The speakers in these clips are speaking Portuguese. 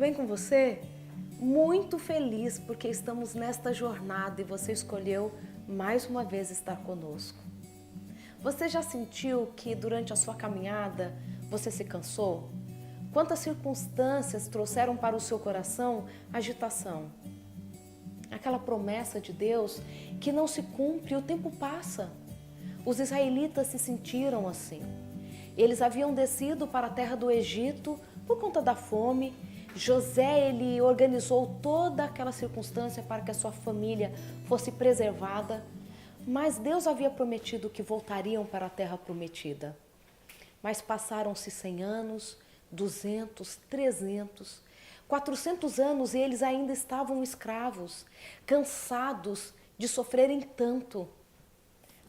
bem com você? Muito feliz porque estamos nesta jornada e você escolheu mais uma vez estar conosco. Você já sentiu que durante a sua caminhada você se cansou? Quantas circunstâncias trouxeram para o seu coração agitação? Aquela promessa de Deus que não se cumpre e o tempo passa. Os israelitas se sentiram assim. Eles haviam descido para a terra do Egito por conta da fome. José, ele organizou toda aquela circunstância para que a sua família fosse preservada. Mas Deus havia prometido que voltariam para a terra prometida. Mas passaram-se 100 anos, 200, 300, 400 anos e eles ainda estavam escravos, cansados de sofrerem tanto.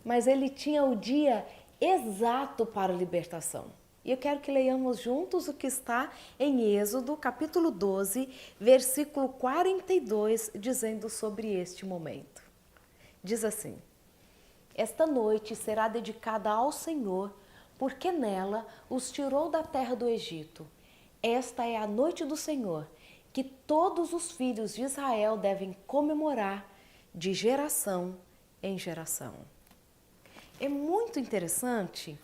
Mas ele tinha o dia exato para a libertação. E eu quero que leiamos juntos o que está em Êxodo, capítulo 12, versículo 42, dizendo sobre este momento. Diz assim: Esta noite será dedicada ao Senhor, porque nela os tirou da terra do Egito. Esta é a noite do Senhor, que todos os filhos de Israel devem comemorar de geração em geração. É muito interessante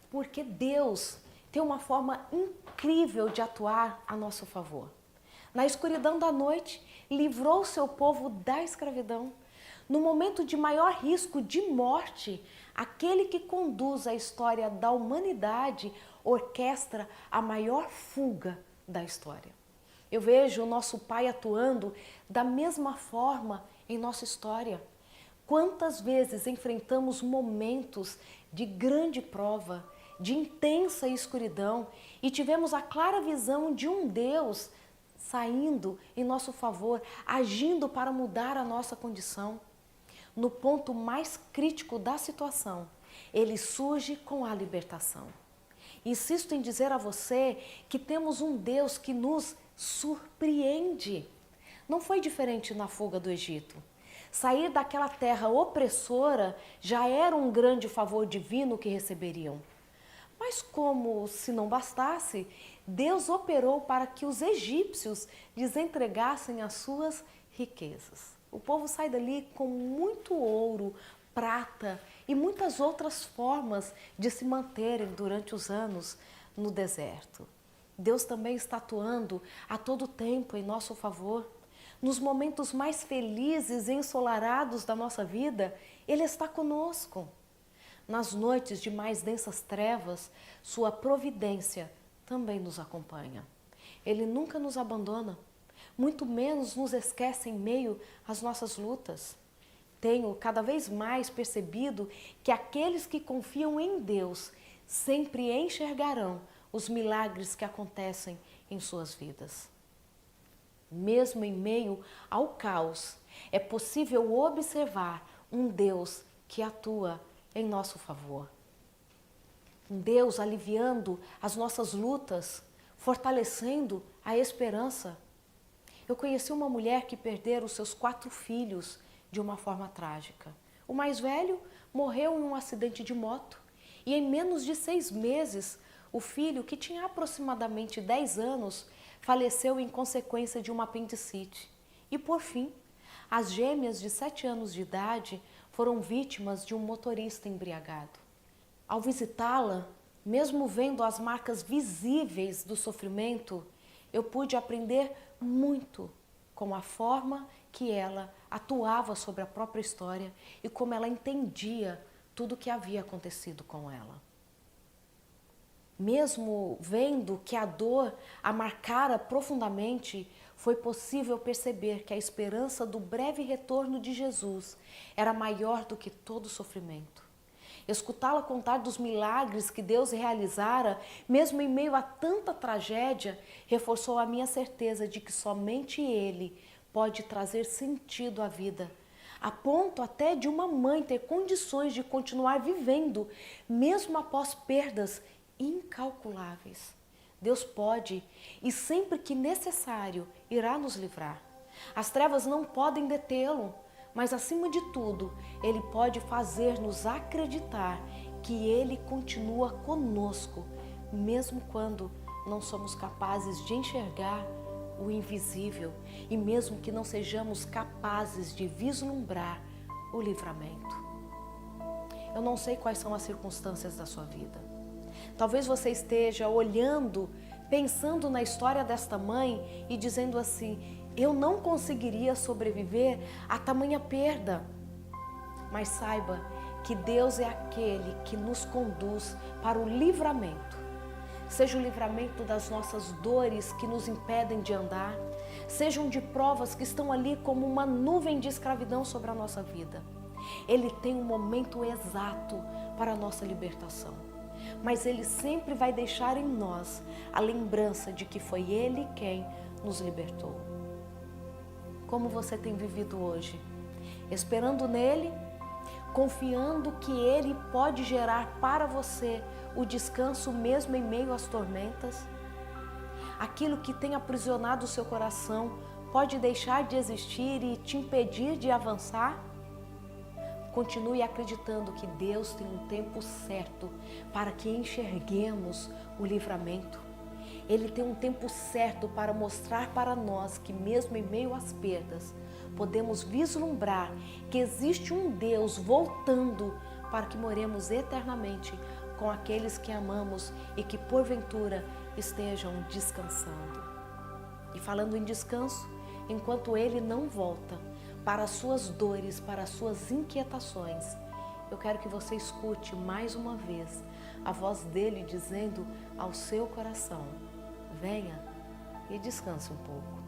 porque Deus tem uma forma incrível de atuar a nosso favor. Na escuridão da noite, livrou seu povo da escravidão. No momento de maior risco de morte, aquele que conduz a história da humanidade orquestra a maior fuga da história. Eu vejo o nosso Pai atuando da mesma forma em nossa história. Quantas vezes enfrentamos momentos de grande prova, de intensa escuridão e tivemos a clara visão de um Deus saindo em nosso favor, agindo para mudar a nossa condição. No ponto mais crítico da situação, ele surge com a libertação. Insisto em dizer a você que temos um Deus que nos surpreende. Não foi diferente na fuga do Egito. Sair daquela terra opressora já era um grande favor divino que receberiam. Mas como se não bastasse, Deus operou para que os egípcios lhes entregassem as suas riquezas. O povo sai dali com muito ouro, prata e muitas outras formas de se manterem durante os anos no deserto. Deus também está atuando a todo tempo em nosso favor. Nos momentos mais felizes e ensolarados da nossa vida, Ele está conosco. Nas noites de mais densas trevas, sua providência também nos acompanha. Ele nunca nos abandona, muito menos nos esquece em meio às nossas lutas. Tenho cada vez mais percebido que aqueles que confiam em Deus sempre enxergarão os milagres que acontecem em suas vidas. Mesmo em meio ao caos, é possível observar um Deus que atua em nosso favor. Um Deus aliviando as nossas lutas, fortalecendo a esperança. Eu conheci uma mulher que perdera os seus 4 filhos de uma forma trágica. O mais velho morreu em um acidente de moto e em menos de 6 meses, o filho, que tinha aproximadamente 10 anos, faleceu em consequência de uma apendicite. E por fim, as gêmeas de 7 anos de idade foram vítimas de um motorista embriagado. Ao visitá-la, mesmo vendo as marcas visíveis do sofrimento, eu pude aprender muito com a forma que ela atuava sobre a própria história e como ela entendia tudo o que havia acontecido com ela. Mesmo vendo que a dor a marcara profundamente, foi possível perceber que a esperança do breve retorno de Jesus era maior do que todo o sofrimento. Escutá-la contar dos milagres que Deus realizara, mesmo em meio a tanta tragédia, reforçou a minha certeza de que somente Ele pode trazer sentido à vida, a ponto até de uma mãe ter condições de continuar vivendo, mesmo após perdas incalculáveis. Deus pode e sempre que necessário irá nos livrar. As trevas não podem detê-lo, mas acima de tudo, Ele pode fazer-nos acreditar que Ele continua conosco, mesmo quando não somos capazes de enxergar o invisível e mesmo que não sejamos capazes de vislumbrar o livramento. Eu não sei quais são as circunstâncias da sua vida. Talvez você esteja olhando, pensando na história desta mãe e dizendo assim: eu não conseguiria sobreviver a tamanha perda. Mas saiba que Deus é aquele que nos conduz para o livramento. Seja o livramento das nossas dores que nos impedem de andar, sejam de provas que estão ali como uma nuvem de escravidão sobre a nossa vida. Ele tem um momento exato para a nossa libertação, mas Ele sempre vai deixar em nós a lembrança de que foi Ele quem nos libertou. Como você tem vivido hoje? Esperando nele? Confiando que Ele pode gerar para você o descanso mesmo em meio às tormentas? Aquilo que tem aprisionado o seu coração pode deixar de existir e te impedir de avançar? Continue acreditando que Deus tem um tempo certo para que enxerguemos o livramento. Ele tem um tempo certo para mostrar para nós que mesmo em meio às perdas, podemos vislumbrar que existe um Deus voltando para que moremos eternamente com aqueles que amamos e que porventura estejam descansando. E falando em descanso, enquanto Ele não volta para as suas dores, para as suas inquietações, eu quero que você escute mais uma vez a voz dele dizendo ao seu coração: venha e descanse um pouco.